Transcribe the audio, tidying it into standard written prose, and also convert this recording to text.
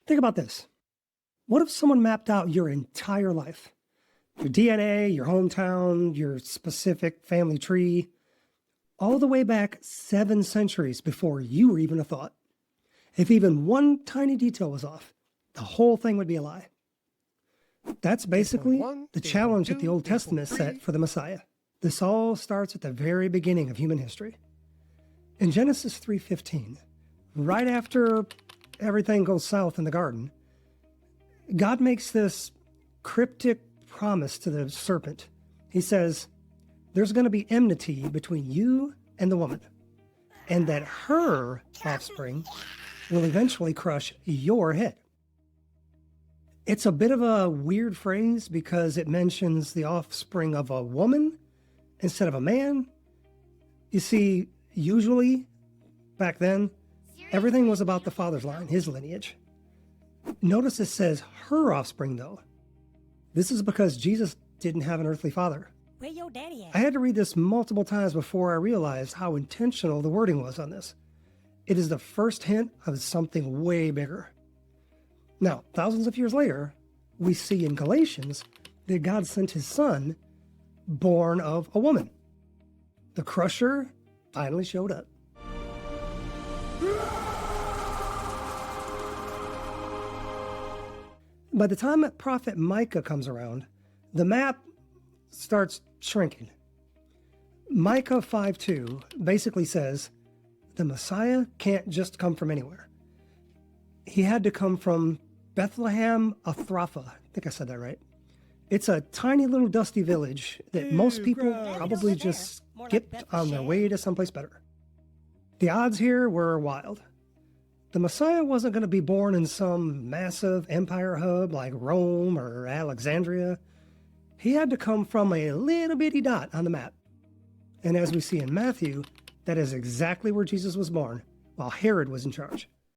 Think about this. What if someone mapped out your entire life? Your DNA, your hometown, your specific family tree, all the way back 7 centuries before you were even a thought. If even one tiny detail was off, the whole thing would be a lie. That's basically the challenge that the Old Testament set for the Messiah. This all starts at the very beginning of human history. In Genesis 3:15, right after everything goes south in the garden, God makes this cryptic promise to the serpent. He says, there's going to be enmity between you and the woman, and that her offspring will eventually crush your head. It's a bit of a weird phrase because it mentions the offspring of a woman instead of a man. You see, usually, back then, everything was about the father's line, his lineage. Notice it says her offspring, though. This is because Jesus didn't have an earthly father. Where your daddy at? I had to read this multiple times before I realized how intentional the wording was on this. It is the first hint of something way bigger. Now, thousands of years later, we see in Galatians that God sent his son, born of a woman. The crusher finally showed up. By the time that prophet Micah comes around, the map starts shrinking. Micah 5:2 basically says, the Messiah can't just come from anywhere. He had to come from Bethlehem Ephrathah. I think I said that right. It's a tiny little dusty village that most people probably just skipped on their way to someplace better. The odds here were wild. The Messiah wasn't going to be born in some massive empire hub like Rome or Alexandria. He had to come from a little bitty dot on the map. And as we see in Matthew, that is exactly where Jesus was born, while Herod was in charge.